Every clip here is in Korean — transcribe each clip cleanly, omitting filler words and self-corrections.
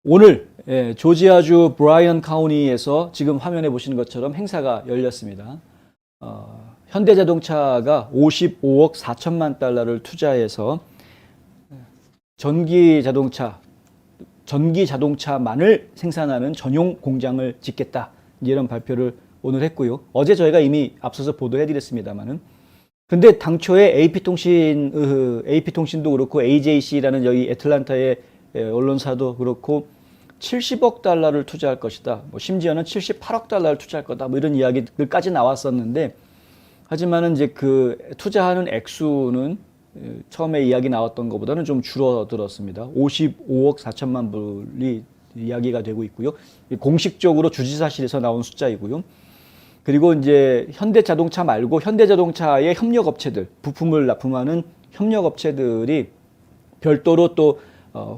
오늘 조지아주 브라이언 카운티에서 지금 화면에 보시는 것처럼 행사가 열렸습니다. 현대자동차가 55억 4천만 달러를 투자해서 전기 자동차만을 생산하는 전용 공장을 짓겠다. 이런 발표를 오늘 했고요. 어제 저희가 이미 앞서서 보도해드렸습니다만은. 근데 당초에 AP통신도 그렇고 AJC라는 여기 애틀란타의 언론사도 그렇고 70억 달러를 투자할 것이다. 뭐 심지어는 78억 달러를 투자할 거다. 뭐 이런 이야기들까지 나왔었는데, 하지만은 이제 그 투자하는 액수는 처음에 이야기 나왔던 것보다는 좀 줄어들었습니다. 55억 4천만 불이 이야기가 되고 있고요. 공식적으로 주지사실에서 나온 숫자이고요. 그리고 이제 현대자동차 말고 현대자동차의 협력업체들, 부품을 납품하는 협력업체들이 별도로 또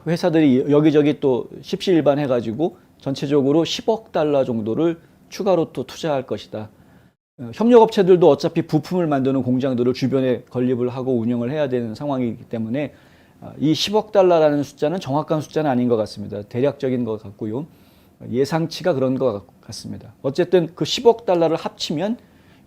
회사들이 여기저기 또 십시일반해가지고 전체적으로 10억 달러 정도를 추가로 또 투자할 것이다. 협력업체들도 어차피 부품을 만드는 공장들을 주변에 건립을 하고 운영을 해야 되는 상황이기 때문에 이 10억 달러라는 숫자는 정확한 숫자는 아닌 것 같습니다. 대략적인 것 같고요. 예상치가 그런 것 같습니다. 어쨌든 그 10억 달러를 합치면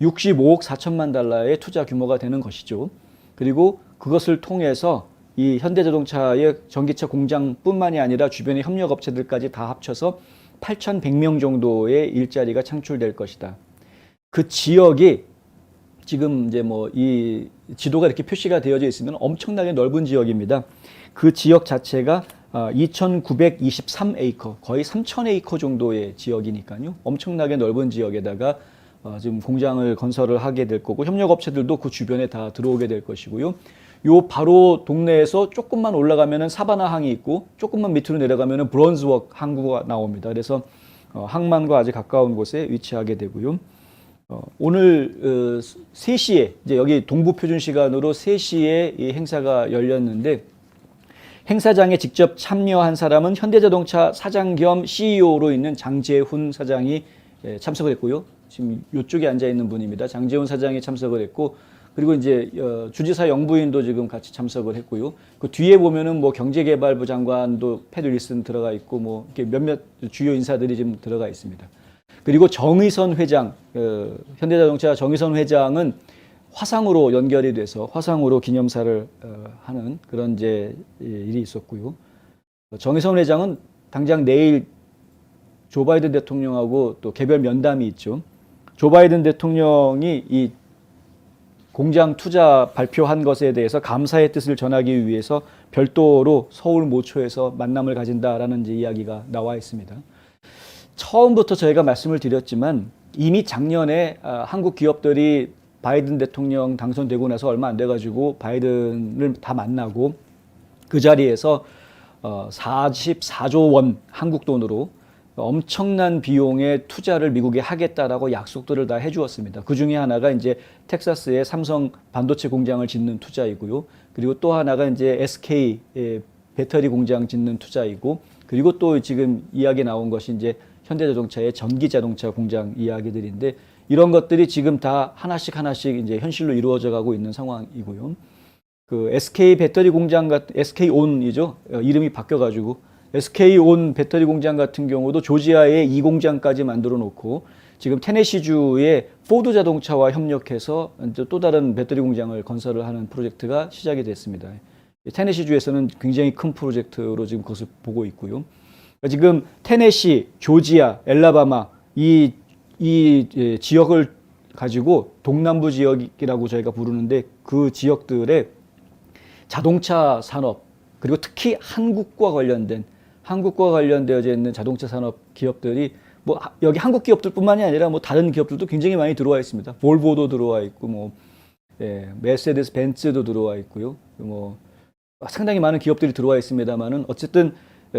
65억 4천만 달러의 투자 규모가 되는 것이죠. 그리고 그것을 통해서 이 현대자동차의 전기차 공장뿐만이 아니라 주변의 협력업체들까지 다 합쳐서 8,100명 정도의 일자리가 창출될 것이다. 그 지역이 지금 이제 뭐 이 지도가 이렇게 표시가 되어져 있으면 엄청나게 넓은 지역입니다. 그 지역 자체가 2,923에이커, 거의 3,000에이커 정도의 지역이니까요. 엄청나게 넓은 지역에다가 지금 공장을 건설을 하게 될 거고, 협력업체들도 그 주변에 다 들어오게 될 것이고요. 요 바로 동네에서 조금만 올라가면은 사바나 항이 있고, 조금만 밑으로 내려가면은 브론즈워크 항구가 나옵니다. 그래서 항만과 아주 가까운 곳에 위치하게 되고요. 오늘 3시에 이제 여기 동부 표준 시간으로 3시에 이 행사가 열렸는데, 행사장에 직접 참여한 사람은 현대자동차 사장 겸 CEO로 있는 장재훈 사장이 참석을 했고요. 지금 이쪽에 앉아 있는 분입니다. 장재훈 사장이 참석을 했고, 그리고 이제 주지사 영부인도 지금 같이 참석을 했고요. 그 뒤에 보면은 뭐 경제개발부 장관도 패드 윌슨 들어가 있고, 뭐 이렇게 몇몇 주요 인사들이 지금 들어가 있습니다. 그리고 정의선 회장, 현대자동차 정의선 회장은 화상으로 연결이 돼서 화상으로 기념사를 하는 그런 이제 일이 있었고요. 정의선 회장은 당장 내일 조 바이든 대통령하고 또 개별 면담이 있죠. 조 바이든 대통령이 이 공장 투자 발표한 것에 대해서 감사의 뜻을 전하기 위해서 별도로 서울 모초에서 만남을 가진다라는 이제 이야기가 나와 있습니다. 처음부터 저희가 말씀을 드렸지만 이미 작년에 한국 기업들이 바이든 대통령 당선되고 나서 얼마 안 돼가지고 바이든을 다 만나고 그 자리에서 44조 원 한국 돈으로 엄청난 비용의 투자를 미국에 하겠다라고 약속들을 다 해주었습니다. 그 중에 하나가 이제 텍사스의 삼성 반도체 공장을 짓는 투자이고요. 그리고 또 하나가 이제 SK 배터리 공장 짓는 투자이고, 그리고 또 지금 이야기 나온 것이 이제 현대자동차의 전기자동차 공장 이야기들인데, 이런 것들이 지금 다 하나씩 이제 현실로 이루어져 가고 있는 상황이고요. 그 SK 배터리 공장 같은 SK온이죠. 이름이 바뀌어가지고 SK온 배터리 공장 같은 경우도 조지아에 이 공장까지 만들어 놓고 지금 테네시주의 포드 자동차와 협력해서 또 다른 배터리 공장을 건설을 하는 프로젝트가 시작이 됐습니다. 테네시주에서는 굉장히 큰 프로젝트로 지금 그것을 보고 있고요. 지금 테네시, 조지아, 엘라바마 이 지역을 가지고 동남부 지역이라고 저희가 부르는데, 그 지역들의 자동차 산업, 그리고 특히 한국과 관련되어져 있는 자동차 산업 기업들이 뭐 여기 한국 기업들뿐만이 아니라 뭐 다른 기업들도 굉장히 많이 들어와 있습니다. 볼보도 들어와 있고, 뭐 메세데스 벤츠도 들어와 있고요. 뭐 상당히 많은 기업들이 들어와 있습니다만은 어쨌든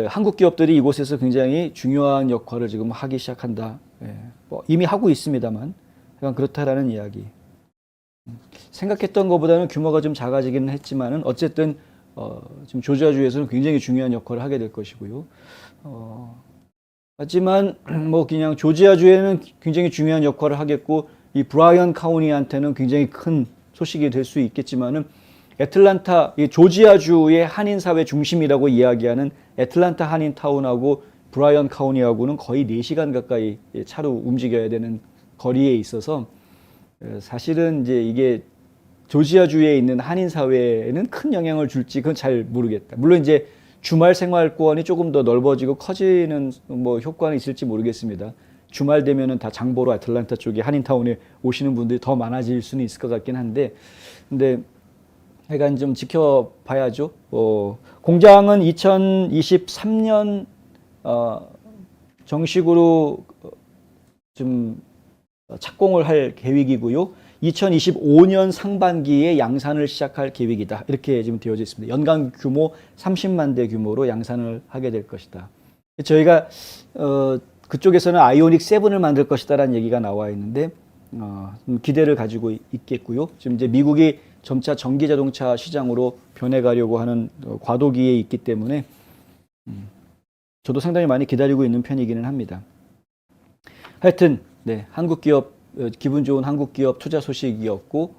한국 기업들이 이곳에서 굉장히 중요한 역할을 지금 하기 시작한다. 뭐 이미 하고 있습니다만 약간 그렇다라는 이야기. 생각했던 것보다는 규모가 좀 작아지기는 했지만은 어쨌든 지금 조지아주에서는 굉장히 중요한 역할을 하게 될 것이고요. 하지만 뭐 그냥 조지아주에는 굉장히 중요한 역할을 하겠고, 이 브라이언 카운티한테는 굉장히 큰 소식이 될 수 있겠지만은 애틀란타, 이 조지아주의 한인사회 중심이라고 이야기하는 애틀란타 한인타운하고 브라이언 카운티하고는 거의 4시간 가까이 차로 움직여야 되는 거리에 있어서 사실은 이제 이게 조지아주에 있는 한인 사회에는 큰 영향을 줄지 그건 잘 모르겠다. 물론 이제 주말 생활권이 조금 더 넓어지고 커지는 뭐 효과는 있을지 모르겠습니다. 주말 되면은 다 장보러 애틀랜타 쪽에 한인타운에 오시는 분들이 더 많아질 수는 있을 것 같긴 한데, 근데 하여간 좀 지켜봐야죠. 공장은 2023년 정식으로 좀 착공을 할 계획이고요. 2025년 상반기에 양산을 시작할 계획이다. 이렇게 지금 되어져 있습니다. 연간 규모 30만 대 규모로 양산을 하게 될 것이다. 저희가 그쪽에서는 아이오닉 7을 만들 것이다라는 얘기가 나와 있는데 기대를 가지고 있겠고요. 지금 이제 미국이 점차 전기 자동차 시장으로 변해가려고 하는 과도기에 있기 때문에 저도 상당히 많이 기다리고 있는 편이기는 합니다. 하여튼 네, 한국 기업 기분 좋은 한국 기업 투자 소식이었고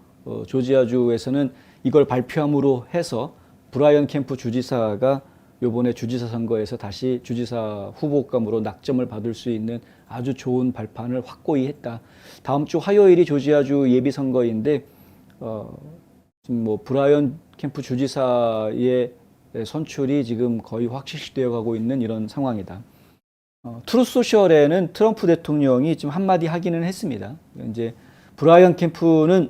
조지아주에서는 이걸 발표함으로 해서 브라이언 캠프 주지사가 이번에 주지사 선거에서 다시 주지사 후보감으로 낙점을 받을 수 있는 아주 좋은 발판을 확고히 했다. 다음 주 화요일이 조지아주 예비 선거인데 지금 뭐 브라이언 캠프 주지사의 선출이 지금 거의 확실시되어 가고 있는 이런 상황이다. 트루스 소셜에는 트럼프 대통령이 지금 한마디 하기는 했습니다. 이제 브라이언 캠프는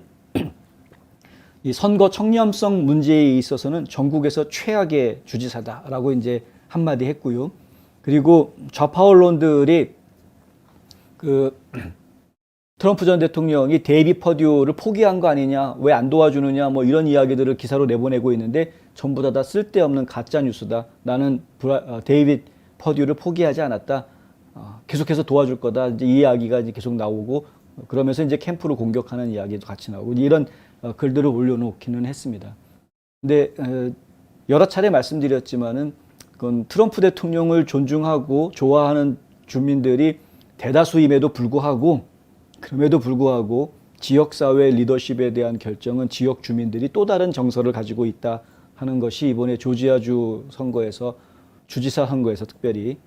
이 선거 청렴성 문제에 있어서는 전국에서 최악의 주지사다라고 이제 한마디 했고요. 그리고 좌파 언론들이 그 트럼프 전 대통령이 데이비 퍼듀를 포기한 거 아니냐, 왜 안 도와주느냐, 뭐 이런 이야기들을 기사로 내보내고 있는데 전부 다 쓸데없는 가짜 뉴스다. 나는 데이비 퍼듀를 포기하지 않았다. 계속해서 도와줄 거다. 이제 이 이야기가 이제 계속 나오고 그러면서 이제 캠프를 공격하는 이야기도 같이 나오고 이런 글들을 올려놓기는 했습니다. 근데 여러 차례 말씀드렸지만은 그건 트럼프 대통령을 존중하고 좋아하는 주민들이 대다수임에도 불구하고 그럼에도 불구하고 지역사회 리더십에 대한 결정은 지역 주민들이 또 다른 정서를 가지고 있다 하는 것이 이번에 조지아주 선거에서 주지사 선거에서 특별히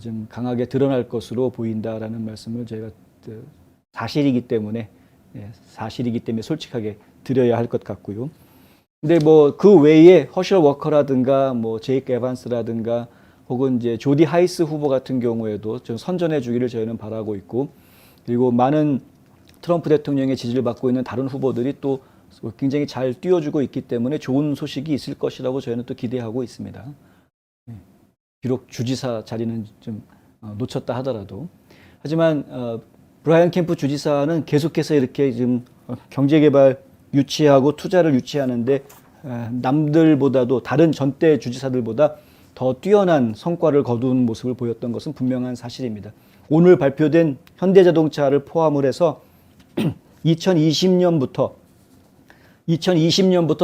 좀 강하게 드러날 것으로 보인다라는 말씀을 저희가 사실이기 때문에 솔직하게 드려야 할 것 같고요. 근데 뭐 그 외에 허셜 워커라든가 뭐 제이크 에반스라든가 혹은 이제 조디 하이스 후보 같은 경우에도 좀 선전해 주기를 저희는 바라고 있고, 그리고 많은 트럼프 대통령의 지지를 받고 있는 다른 후보들이 또 굉장히 잘 띄워주고 있기 때문에 좋은 소식이 있을 것이라고 저희는 또 기대하고 있습니다. 비록 주지사 자리는 좀 놓쳤다 하더라도. 하지만 브라이언 캠프 주지사는 계속해서 이렇게 지금 경제개발 유치하고 투자를 유치하는데 남들보다도 다른 전대 주지사들보다 더 뛰어난 성과를 거둔 모습을 보였던 것은 분명한 사실입니다. 오늘 발표된 현대자동차를 포함을 해서 2020년부터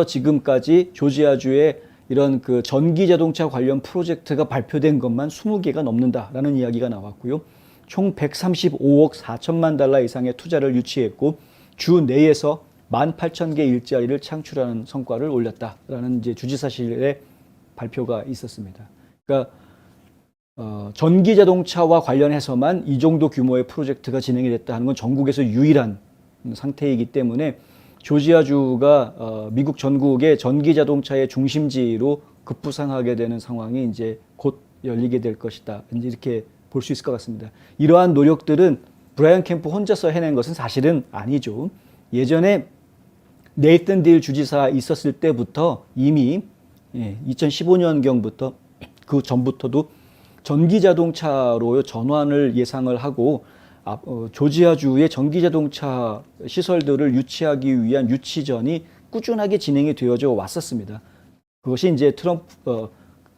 지금까지 조지아주에 이런 그 전기 자동차 관련 프로젝트가 발표된 것만 20개가 넘는다라는 이야기가 나왔고요. 총 135억 4천만 달러 이상의 투자를 유치했고 주 내에서 18,000개 일자리를 창출하는 성과를 올렸다라는 이제 주지사실의 발표가 있었습니다. 그러니까 전기 자동차와 관련해서만 이 정도 규모의 프로젝트가 진행이 됐다 하는 건 전국에서 유일한 상태이기 때문에 조지아주가 미국 전국의 전기 자동차의 중심지로 급부상하게 되는 상황이 이제 곧 열리게 될 것이다. 이제 이렇게 볼 수 있을 것 같습니다. 이러한 노력들은 브라이언 캠프 혼자서 해낸 것은 사실은 아니죠. 예전에 네이튼 딜 주지사 있었을 때부터 이미 2015년경부터 그 전부터도 전기 자동차로 전환을 예상을 하고 조지아주의 전기자동차 시설들을 유치하기 위한 유치전이 꾸준하게 진행이 되어져 왔었습니다. 그것이 이제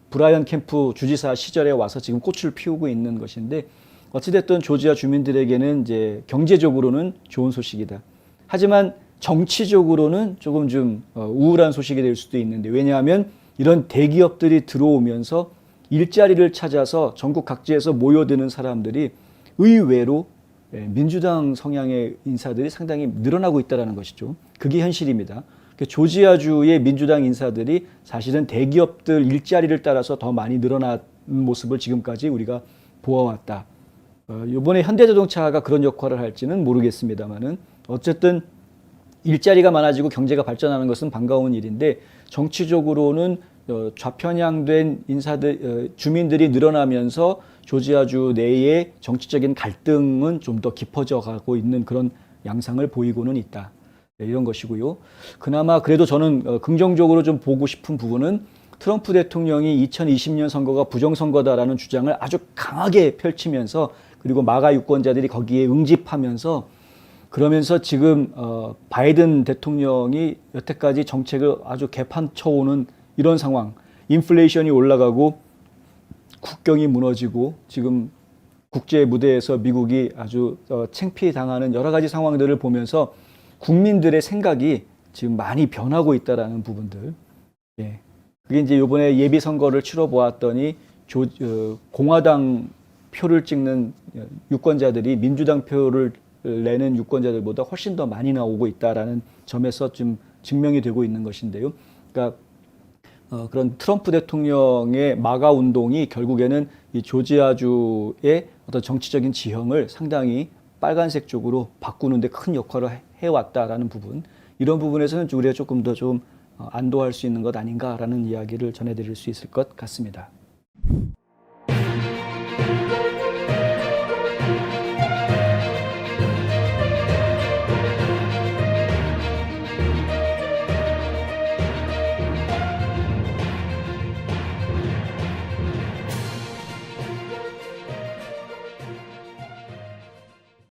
브라이언 캠프 주지사 시절에 와서 지금 꽃을 피우고 있는 것인데 어찌됐든 조지아 주민들에게는 이제 경제적으로는 좋은 소식이다. 하지만 정치적으로는 조금 좀 우울한 소식이 될 수도 있는데, 왜냐하면 이런 대기업들이 들어오면서 일자리를 찾아서 전국 각지에서 모여드는 사람들이 의외로 민주당 성향의 인사들이 상당히 늘어나고 있다는 것이죠. 그게 현실입니다. 조지아주의 민주당 인사들이 사실은 대기업들 일자리를 따라서 더 많이 늘어난 모습을 지금까지 우리가 보아왔다. 이번에 현대자동차가 그런 역할을 할지는 모르겠습니다만은 어쨌든 일자리가 많아지고 경제가 발전하는 것은 반가운 일인데 정치적으로는 좌편향된 주민들이 늘어나면서 조지아주 내의 정치적인 갈등은 좀 더 깊어져 가고 있는 그런 양상을 보이고는 있다. 네, 이런 것이고요. 그나마 그래도 저는 긍정적으로 좀 보고 싶은 부분은 트럼프 대통령이 2020년 선거가 부정선거다라는 주장을 아주 강하게 펼치면서 그리고 마가 유권자들이 거기에 응집하면서 그러면서 지금 바이든 대통령이 여태까지 정책을 아주 개판쳐오는 이런 상황, 인플레이션이 올라가고 국경이 무너지고 지금 국제 무대에서 미국이 아주 창피당하는 여러 가지 상황들을 보면서 국민들의 생각이 지금 많이 변하고 있다라는 부분들. 예. 그게 이제 이번에 예비 선거를 치러 보았더니 공화당 표를 찍는 유권자들이 민주당 표를 내는 유권자들보다 훨씬 더 많이 나오고 있다라는 점에서 좀 증명이 되고 있는 것인데요. 그러니까 그런 트럼프 대통령의 마가 운동이 결국에는 이 조지아주의 어떤 정치적인 지형을 상당히 빨간색 쪽으로 바꾸는데 큰 역할을 해왔다라는 부분, 이런 부분에서는 우리가 조금 더 좀 안도할 수 있는 것 아닌가라는 이야기를 전해드릴 수 있을 것 같습니다.